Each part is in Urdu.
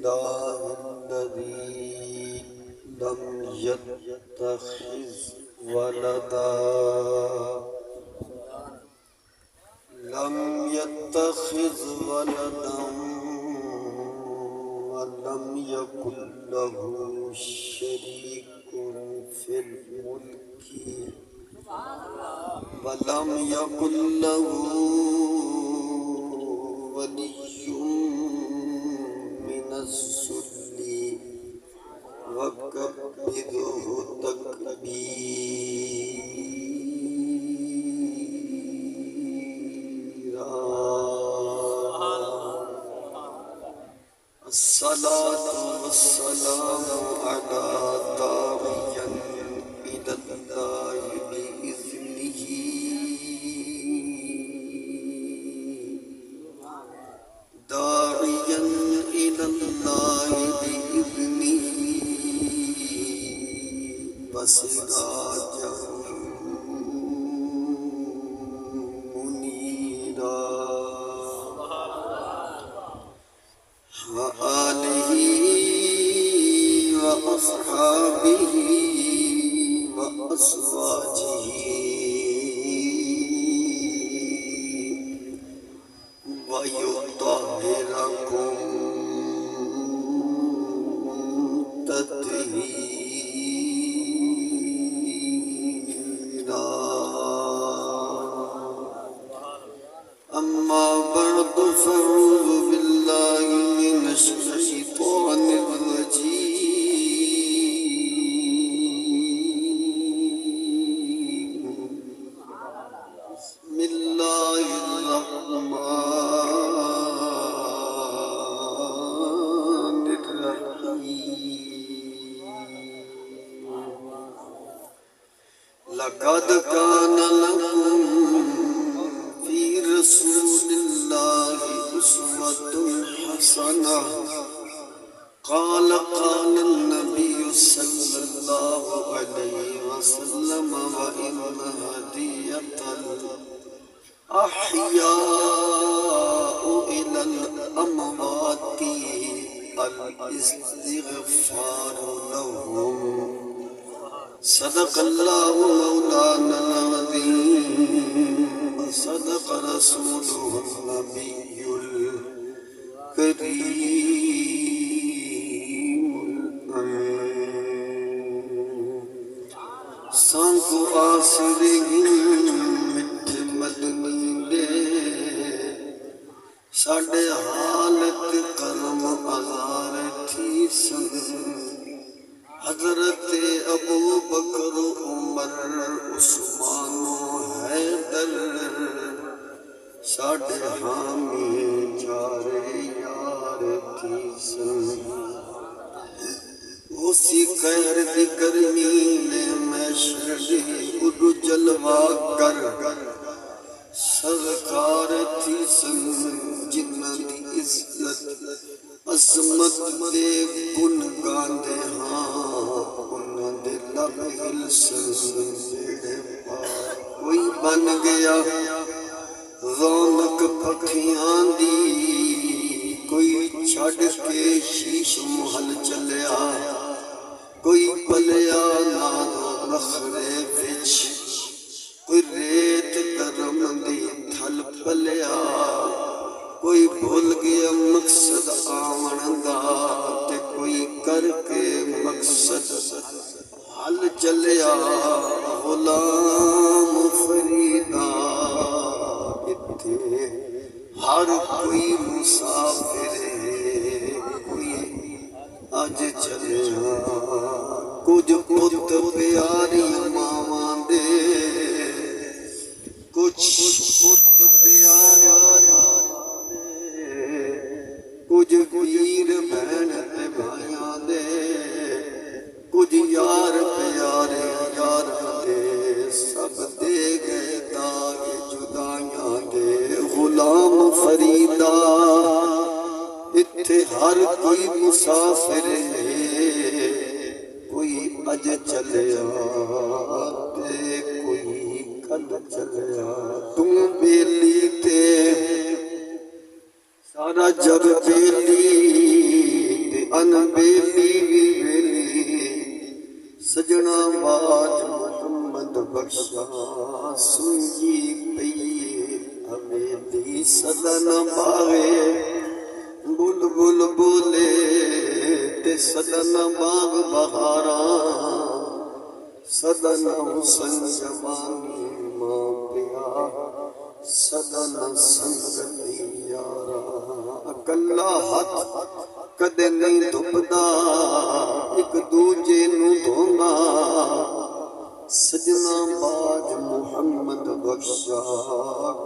لله الذي لم يتخذ ولدا ولم يكن له شريك في الملك ولم يكن له ولي من الذل وكبره تكبيرا. الصلاة والسلام على داعيا إلى الله بإذنه داعيا إلى الله بإذنه وسراجا منيرا وآله وأصحابه وأزواجه ويطهركم تطهيرا. أما بعد فأعوذ بالله من الشيطان الرجيم. بسم الله الرحمن الرحيم. لقد كان لكم في رسول الله أسوة حسنة. قال النبي صلى الله عليه وسلم وإن هدية الأحياء إلى الأموات الاستغفار لهم. صدق الله مولانا العظيم وصدق رسوله النبي الكريم الأمين. سانکو آسرین مٹھ مدنی دے ساڑے حالت کرم آزار تھی سن. حضرت ابو بکر عمر عثمان و حیدر ساڑے حامی جارے یار تھی سن. اسی خیر دی گرمی نے محشری اڈو جلوہ کر سرکار تھی سن. جنہ دی عزت عظمت دے گن گاندے ہاں انہاں دے لب ہلسن جڑے پاک کوئی بن گیا رونق پکھیاں دی. کوئی چھڑ کے شیش محل چلیا کوئی پلیا نادو نخرے وچ. کوئی ریت گرم دی تھل پلیا کوئی بھول گیا مقصد آمن دا تے کوئی کر کے مقصد حل چلیا. غلام فریدا اتھے ہر کوئی مسافر کوئی اج چلیا. کچھ پت پیاری ماواں دے کچھ پت پیارا کچھ ویر بہن تے بھائیاں دے کچھ یار پیارے یار دے سب دے گئے داغ جدائیاں دے. غلام فریدا اتھے ہر کوئی مسافر ہے کوئی اج چلیا تے کوئی کل چلیا. تم بیلی تے سارا جگ بیلی سدن باغے بل بل بولے تے سدن باغ بہاراں سدن حسن جوانی ماں پیا سدن سنگتی یاراں اکلا ہاتھ کدے نہیں دھپدا ایک دوجے نوں دھوندا سجنا باج محمد بخشا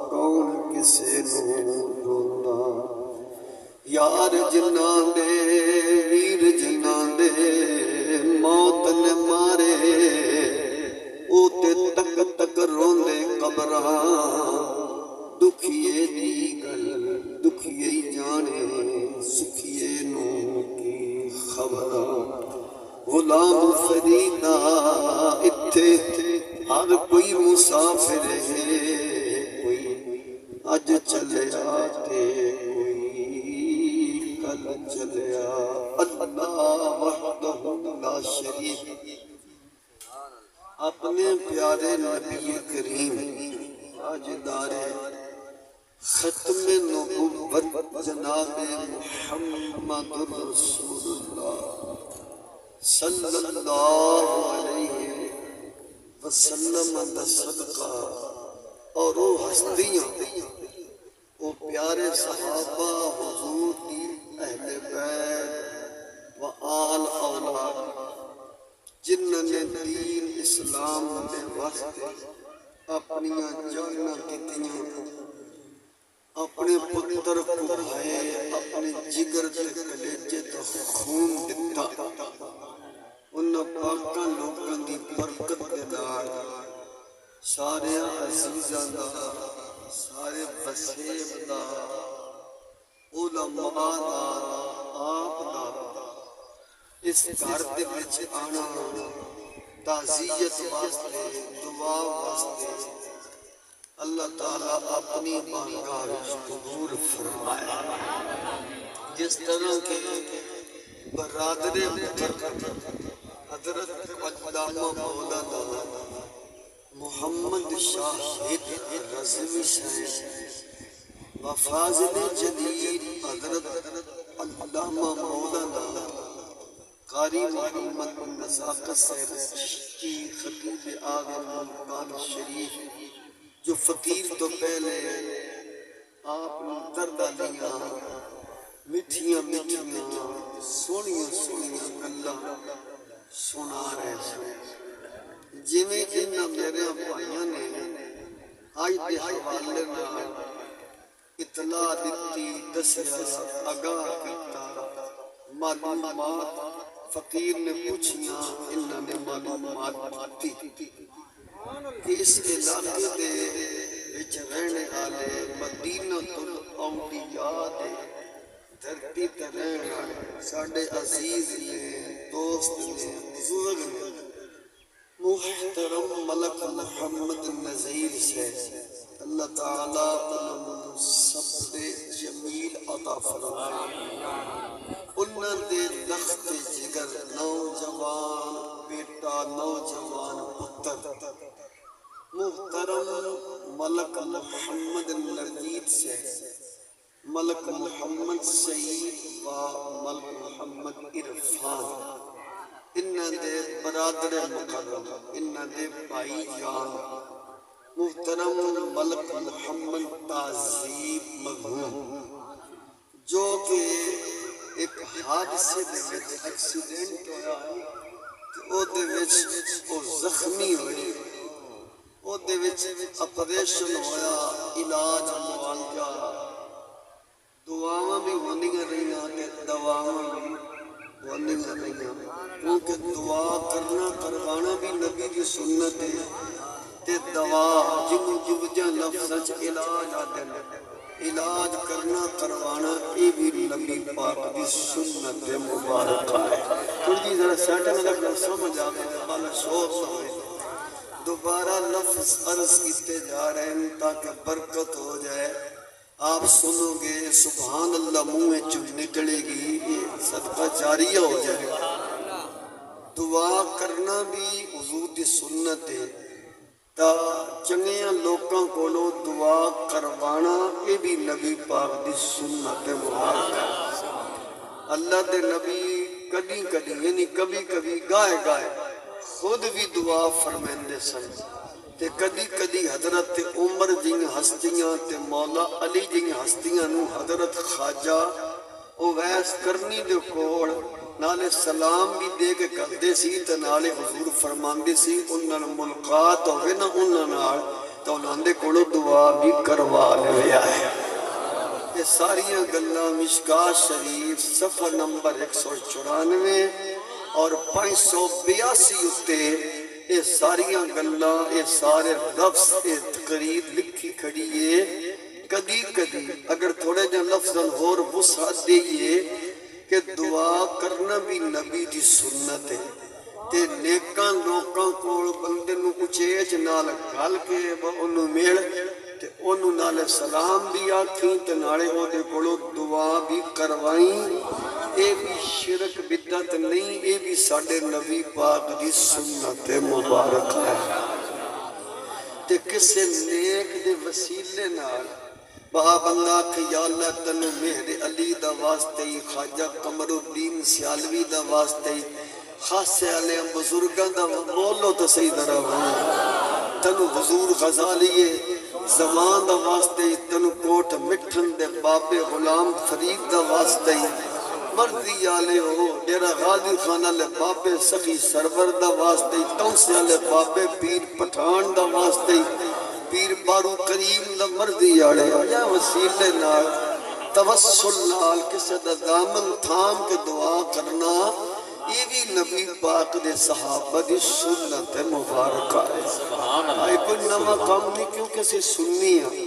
کون کسے نوں روندا یار جنہاں دے ویر جنہاں دے موت نے مارے او تے تک تک روندے قبراں دکھیے دی گل دکھیے جانے سکھیے نوں کی خبراں غلام فریدا اتھے ہر کوئی مسافر ہے کوئی اج چلیا تے کوئی کل چلیا اللہ وحدہ لا شریک اپنے پیارے نبی کریم تاجدار ختم نبوت جناب محمد رسول اللہ صلی اللہ علیہ وسلم دا صدقہ اور وہ ہستیاں وہ پیارے صحابہ حضور کی اہل بیت و آل اولاد جنہوں نے دین اسلام دے واسطے اپنیاں جاناں کیتیاں اپنے پتر کو بھائے اپنے جگر تے کلیجے تے خون دتا انہاں پاکاں لوکاں دی برکت دے نال سارے عزیزاں دا سارے وسیب دا علماء دا آپ دا اس گھر دے وچ آنا تعزیت واسطے دعا واسطے اللہ تعالیٰ اپنی بارگاہ وچ قبول فرمائے جس طرح کے برادر حضرت علامہ مولانا محمد شاہد رضوی صاحب و فاضل جلیل حضرت علامہ مولانا قاری محمد نزاکت صاحب چشتی خطیب اعظم ملتان شریف جو فقیر تو پہلے آپ دردہ لیا مٹھیاں مٹھیاں سونیاں سونیاں گلاں سنا رہے ہیں جویں انہاں میرے بھائیاں نے آج دے حوالے نال اطلاع دتی دسیا آگاہ کیتا معلومات فقیر نے پوچھیاں انہاں نے معلومات دیتی کہ اس علاقے دے وچ رہنے والے مدینہ الاولیاء دے دھرتی تے رہن والے ساڈے عزیز نے دوست نے بزرگ نے محترم ملک محمد نذیر سے اللہ تعالیٰ انہوں سب دے جمیل عطا فرمائے انہوں دے لخت جگر نوجوان بیٹا نوجوان پتر محترم ملک محمد نذیر سے ملک محمد سعید و ملک محمد عرفان انہاں دے برادر مکرم انہاں دے بھائی جان محترم ملک محمد تعظیم مغموم جو کہ ایک حادثے دے وچ ایکسیڈنٹ ہویا او دے وچ او زخمی ہوئی او دے وچ اپریشن ہویا علاج معالجہ دعاواں بھی ہوندیاں رہیاں تے دواواں بھی ہوندیاں رہیاں کیونکہ دعا کرنا کروانا بھی نبی دی سنت ہے تے دوا جنوں جوجاں لفظاں چ علاج آتے ہیں علاج کرنا کروانا یہ بھی نبی پاک دی سنت مبارکہ ہے تھوڑی ذرا سیٹنگ لگنا سمجھ آتے ہیں بالا شور ہوئے دوبارہ لفظ عرض کیتے جا رہے ہیں تاکہ برکت ہو جائے آپ سنو گے سبحان اللہ منہ چ نکلے گی صدقہ جاریہ ہو جائے گا دعا کرنا بھی حضور دی سنت ہے تا چنگیاں لوکاں کولو دعا کروانا یہ بھی نبی پاک دی سنت مبارک ہے۔ اللہ دے نبی کدی کدی یعنی کبھی کبھی گائے گائے خود بھی دعا فرمیندے سن، تے کدی کدی حضرت عمر جن ہستیاں تے مولا علی جن ہستیاں نو حضرت خواجہ اویس کرنی دے کوڑ نالے سلام بھی دے کے کردے سی تے نالے حضور فرماندے سی انہاں نال ملاقات ہوئے نا انہاں نال تو انہاں دے کولو دعا بھی کروا لیا ہے۔ یہ ساریاں گلاں مشکات شریف صفحہ نمبر 194 اور 582 اتے یہ ساریاں گلاں یہ سارے لفظ یہ تقریر لکھی کھڑی ہے۔ کدی کدی اگر تھوڑے جہاں لفظاً اور وسعت دیئے کہ دعا کرنا بھی نبی دی سنت ہے، تے نیکاں لوکاں کول بندے نو اچیچ نال گل کے انہوں میڑ تے انہوں نالے سلام بھی آکھیں تے نالے ہو دے کولو دعا بھی کروائیں، اے بھی شرک بدعت نہیں، اے بھی ساڑھے نبی پاک دی سنت مبارک ہے۔ تے کسے نیک دے وسیلے نال بہا بندہ کہ یا اللہ تنو مہر علی دا واسطے خواجہ قمر الدین سیالوی دا واسطے خاصے علیہ بزرگاں دا بولو تو صحیح درہ ہوں تنو حضور غزالیے زمان دا واسطے تنو کوٹ مٹھن دے باب غلام فرید دا واسطے مردی آلے ہو ڈیرہ غازی خانہ لے باب سخی سرور دا واسطے تونسے آلے باب پیر پٹھان دا واسطے پیر بارو کریم دا مردی آڑے یا وسیلے نال توسل نال کسے دا دامن تھام کے دعا کرنا یہ بھی نبی پاک دے صحابہ دی سنت مبارکہ ہے۔ آئی کوئی نمہ کام نہیں کیوں کسی سننی ہے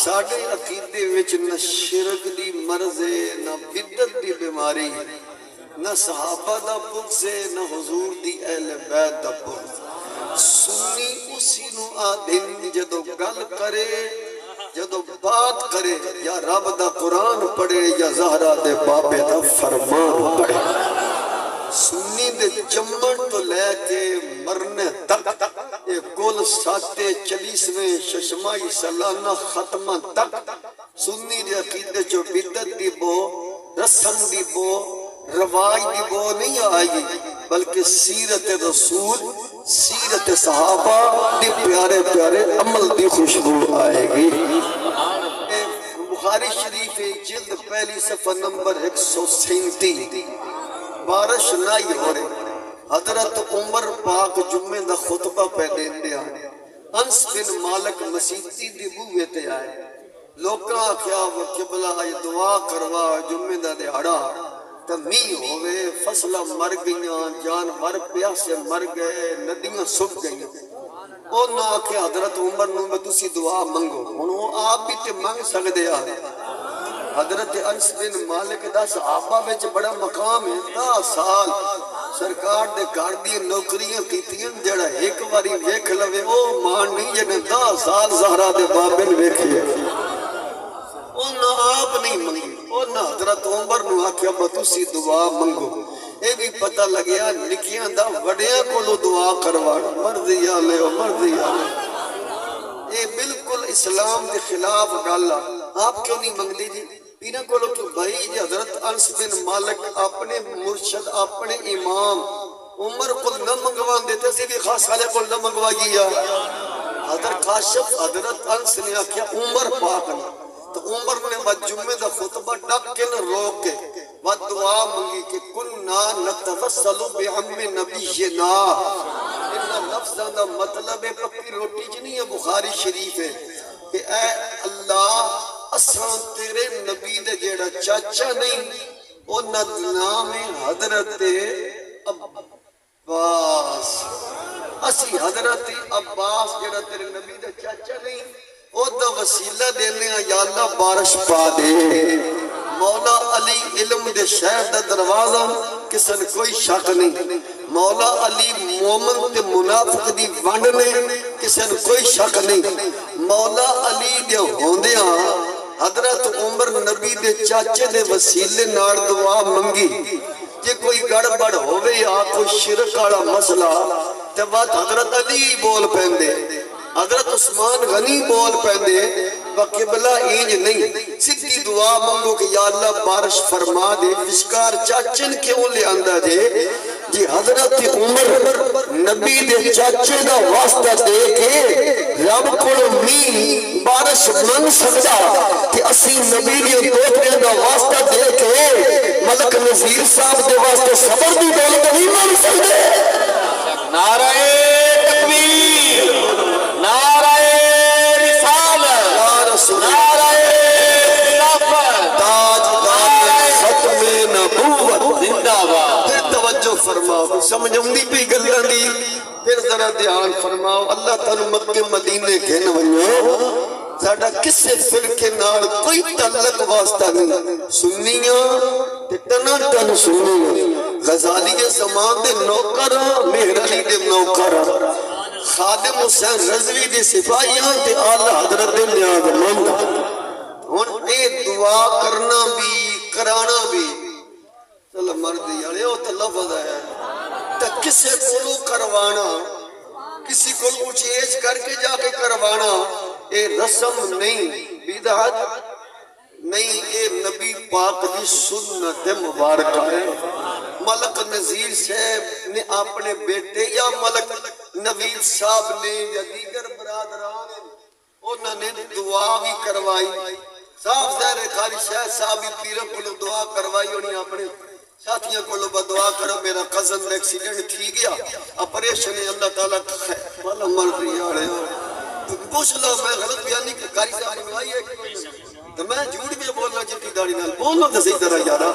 ساڑھے عقیدے وچ نہ شرک دی مرضے نہ بدت دی بیماری نہ صحابہ دا بغضے نہ حضور دی اہل بیت دا بغض سنی اسی نو آدھن جدو گل کرے جدو بات کرے یا رب دا قرآن پڑھے یا زہرہ دے بابے دا فرمان پڑھے سنی دے جمن تو لے کے مرنے تک کل ساتے 40ویں ششمائی سالانہ ختمہ تک سنی دے عقیدے جو بدت دی بو رسم دی بو رواج دی بو نہیں آئی بلکہ سیرت رسول سیرت صحابہ دی پیارے پیارے عمل دی خوشبو آئے گی۔ بخاری شریف جلد پہلی صفحہ نمبر 137 بارش نائی ہو رہے حضرت عمر پاک جمعہ دا خطبہ پہ دین دیا انس بن مالک مسیحی دی بوئے تے آئے لوکاں کیا وہ قبلہ آئی دعا کروا جمعہ دا دیارا تمی ہوئے فصلہ مر گئیاں جانور پیاسے مر گئے ندیاں سکھ گئیاں او نہ کہ حضرت عمر نو میں تسی دعا منگو انہوں آپ بھی تے منگ سکتے آئے حضرت انس بن مالک دا صحابہ وچ بڑا مقام ہے 10 سال سرکار دے گھر دی نوکریاں کیتیاں جڑا ایک باری ویکھ لوے او مان نہیں جنے 10 سال زہرا دے بابن ویکھے انہاں آپ نہیں منگی انہاں حضرت عمر نو آکھیا بتوسی دعا منگو اے بھی پتہ لگیا نکیاں دا وڈیاں کولو دعا کروانا مرضی آلے و مرضی آلے یہ بالکل اسلام دے خلاف گالا آپ کیوں نہیں منگ دی جی پینا کولو کہ بھائی جی حضرت انس بن مالک اپنے مرشد اپنے امام عمر کو نہ منگوان دیتے سے بھی خاص خالے کو نہ منگوا گیا حضرت کاشف حضرت انس نے آکھیا عمر پاک نے تو عمر نے بعد جمعہ دا خطبہ ڈکن روک کے بعد دعا منگی کہ کننا نتوسل بعم نبینا انہا لفظاں دا مطلب پکی روٹی جنی ہے بخاری شریف ہے کہ اے اللہ اساں تیرے نبی دے جیڑا چاچا نہیں انہا نام حضرت عباس اسی حضرت عباس جیڑا تیرے نبی دے چاچا نہیں او دا وسیلہ دینے یا اللہ بارش پا دے مولا علی علم دے شہر دا دروازہ کسن کوئی شک نہیں مولا علی مومن دے منافق دی ونڈ میں کسن کوئی شک نہیں مولا علی دے ہوندیاں حضرت عمر نبی دے چاچے دے وسیلے نار دعا منگی جے کوئی گڑبڑ ہوئے یا کوئی شرک والا مسئلہ تے بات حضرت علی بول پہندے حضرت عثمان غنی بول پیندے وقبلہ اینج نہیں سدھی دعا منگو کہ یا اللہ بارش فرما دے وشکار چاچن کیوں لے آندہ دے جی حضرت عمر نبی دے چاچے دا واسطہ دے کے رب کو می بارش من سکتا کہ اسی نبی دے دوترے دا واسطہ دے کے ملک نذیر صاحب دے واسطے صبر دی دولت نہیں من سکتے نعرہ تکبیر، نعرہ رسالت، نعرہ خلافت، تاجدار ختم نبوت زندہ باد۔ پھر توجہ فرماؤ سمجھوں دی پی گلہ دی پھر ذرا دھیان فرماؤ اللہ تعالیٰ مکہ مدینے گھن ونیو ساڑھا کسے فرقے نال کوئی تعلق واسطہ نہیں سنیاں ٹنا ٹن سنیاں غزالی زمان دے نوکر مہر علی دے نوکر خادم حسین رضوی دے سپاہیاں تے آلہ حضرت دے نیاز مند ہن اے دعا کرنا بھی کرانا بھی چلو مردی یارے وہ تو لفظ ہے تا کسے کولو کروانا کسی کو کچھ ایج کر کے جا کے کروانا اے رسم نہیں بدعت نہیں اے نبی پاک دی سنت مبارکہ ہے ملک نذیر صاحب نے اپنے بیٹے یا ملک نوید صاحب نے یا دیگر برادران انہوں نے دعا بھی کروائی صاحب زہر خالی شاہ صاحب بھی پیروں کو دعا کروائی انہیں اپنے ساتھیاں کو لو دعا کرو میرا قزن ایکسیڈنٹ تھی گیا اپریشن اللہ تعالیٰ والا مر رہی آڑے پوچھ لو میں غلط بیانی کہ کاری صاحب نے بلائی ہے تو میں جھوٹ بھی بولنا جتی داڑی نال بولنا تو صحیح طرح یارا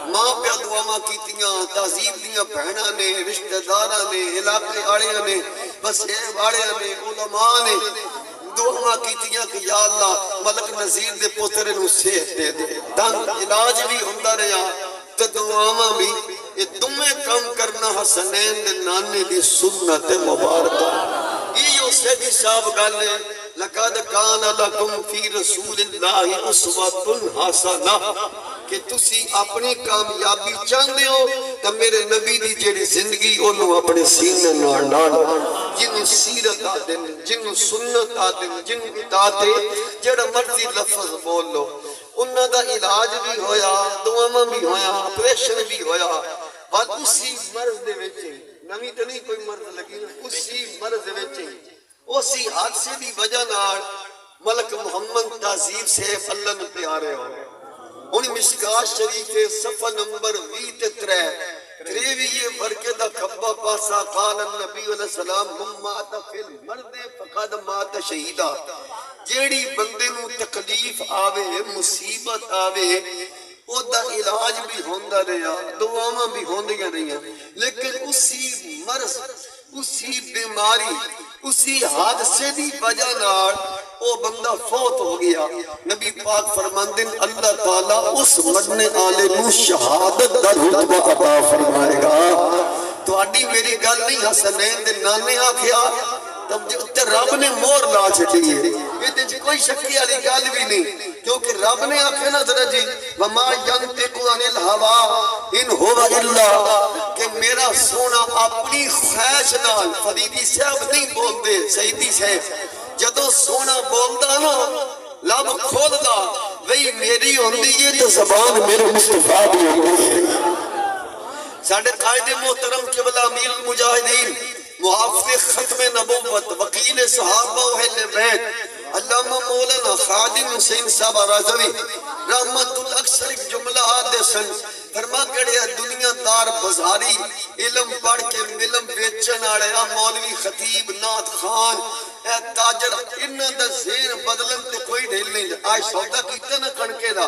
ماں پہ دعاواں کیتیاں تہذیب دیاں بہناں نے رشتہ داراں نے علاقے آڑیاں نے بسیب آڑیاں نے علماء نے دعاواں کیتیاں کہ یا اللہ ملک نذیر دے پوترے نو صحت دے دے تنگ علاج بھی ہوندہ رہا تو دعاواں بھی یہ دمیں کم کرنا حسنین دے نانے دی سنت مبارکہ یہ سیدی صاحب گالے لَقَدْ كَانَ لَكُمْ فِي رَسُولِ اللَّهِ أُسْوَةٌ حَسَنَةٌ کہ تسی اپنی کامیابی چاہتے ہو تو میرے نبی دی جیڑی زندگی انہوں اپنے سینے نال جنہوں سیرت آدن جنہوں سنت آدن جنہوں اطاعت جیڑا مرضی لفظ بول لو انہوں دا علاج بھی ہویا دعاواں بھی ہویا اپریشن بھی ہویا بات اسی مرض دے وچے نمی تو نہیں کوئی مرض لگی اسی مرض دے وچے اسی حادثے دی وجہ نال ملک محمد تعظیم سے اللہ نے پیارے ہو انہی مشکات شریف صفحہ نمبر 23 تریوی یہ ورکے دا کھبا پاسا قال النبی علیہ السلام ہم مات فی المرد فقد مات شہیدہ جیڑی بندے نو تکلیف آوے مصیبت آوے او دا علاج بھی ہوندہ رہا دعاواں بھی ہوندیاں رہا لیکن اسی مرض اسی بیماری اسی حادثے دی وجہ نال او بندہ فوت ہو گیا نبی پاک فرماندن اللہ تعالیٰ اس مرنے آلے نو شہادت دا رتبہ عطا فرمائے گا تو اڈی میری گل نہیں حسنین دے نانے آکھیا تب جو رب نے مور لا چھٹی ہے یہ کوئی شکی علی گل بھی نہیں کیونکہ رب نے آکھے نا ذرا جی وما ینطق عن الہوا ان ہوا الا کہ میرا سونا اپنی خواہش نال فریدی صاحب نہیں بولتے سیدی صاحب جدو سونا بولدا نا لب کھولدا وہی میری ہوندی ہے تو زبان میرے مصطفیٰ بھی ہوندی ہے ساڑھے قائد محترم قبلہ امیر المجاہدین محافظ ختم نبوت وکیل صحابہ و اہل بیت علامہ مولانا خادم حسین صاحب رازوی رحمت الاکثر ایک جملہ آدھے سن فرما کڑیا دنیا دار بزاری علم پڑھ کے ملم بیچن آڑے مولوی خطیب نات خان اے تاجر انہاں دا زین بدلن تے کوئی ڈھیل نہیں آج سودا کیتا نہ کھنکے دا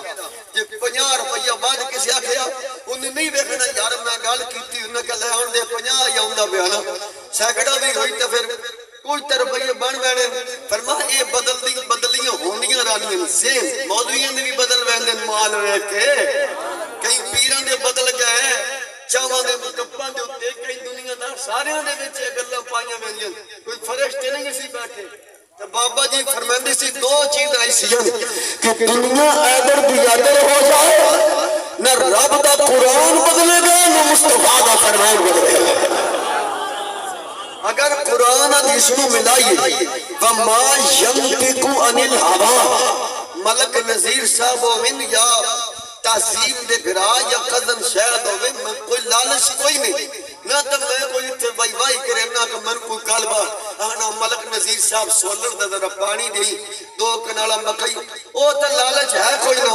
جے 50 روپیہ بعد کسی آکھیا انہیں نہیں دیکھنا یار میں گل کیتی انہاں کہ لے آن دے 50 یا ہوندا پیا نا سینکڑا بھی ہوئی تے پھر کوئی تے روپیہ بن وینے فرما اے بدلیاں ہوندیاں رانیاں زین مولویاں نے بھی بدل ویندے مال ویکھ کے کئی پیراں دے بدل گئے چاواں دے کپاں دے اوتے کئی دنیا دا سارے دے وچ گلاں پائیاں ویندیاں کوئی فرشتے نہیں سی بیٹھے تے بابا جی فرماندے سی دو چیزاں ایسیاں کہ دنیا ایدر دی ادر ہو جائے نہ رب دا قرآن بدلے گا نہ مصطفیٰ دا فرمان بدلے گا اگر قرآن قرآن حدیث نو ملائیے وما ینطق عن الہوا ملک نذیر صاحب ہوئن یا تعظیم دے گھرا یا قدن شہد ہوئے میں کوئی لالچ کوئی نہیں نہ تو میں کوئی تے بائی بائی کرے نہ کہ من کوئی کالبا آنا ملک نذیر صاحب سولر دا ذرا پانی دی 2 کنالا مکئی او تا لالچ ہے کوئی نہ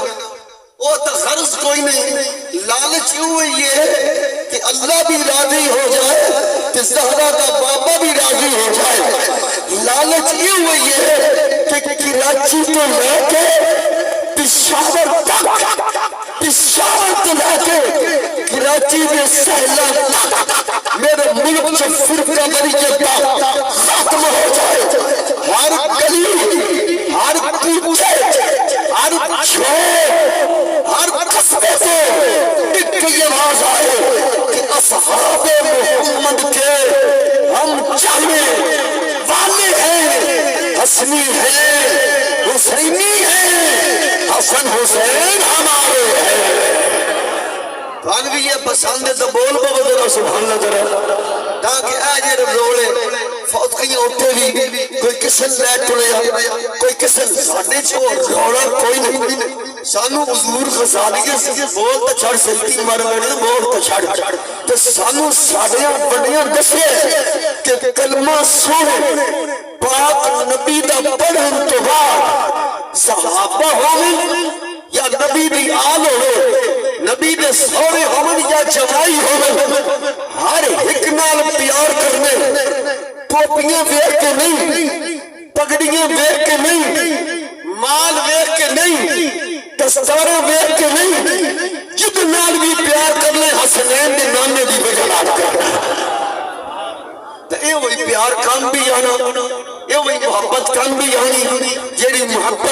او تا غرض کوئی نہیں لالچ یوں یہ ہے کہ اللہ بھی راضی ہو جائے کہ زہرا کا بابا بھی راضی ہو جائے لالچ یوں یہ ہے کہ کراچی تو لے کے پشاور تو لے کے کراچی میں سہلا میرے ملک سے فرقہ واریت ختم ہو جائے ہر گلی ہر کوچے ہر چھوٹ ہر قصبے سے ایک یہ آواز آئے کہ اصحاب محمد کے ہم چاہنے والے ہیں حسنی ہیں حسینی ہیں حسن حسین ہمارے ہیں بھی یہ پسند ہے تو بول بابا ذرا سبحان اللہ ذرا تاکہ آج یہ رولے فوت کہیں اٹھے بھی کوئی کسن لے ٹرے کوئی کسن ساڑھے چھوڑ روڑا کوئی نہیں سانو حضور غزالی سے بول تو چھڑ سلطی مرمانے بول تو چھڑ تو سانو ساڑھیاں بڑیاں دسے کہ کلمہ سوڑے پاک نبی دا پڑھن تو بعد صحابہ ہوئے یا نبی دی آل ہوئے نبی دے سورے ہومن یا جوائی ہومن ہر ایک نال پیار کرنے ٹوپیاں ویک کے نہیں پگڑیاں ویک کے نہیں مال ویک کے نہیں دستارے ویک کے نہیں جد نال بھی پیار کرنے حسنین دے نانے دی بجلات کرنے تو اے وہی پیار کام بھی آنا اے وہی محبت کام بھی آنی جیڑی محبت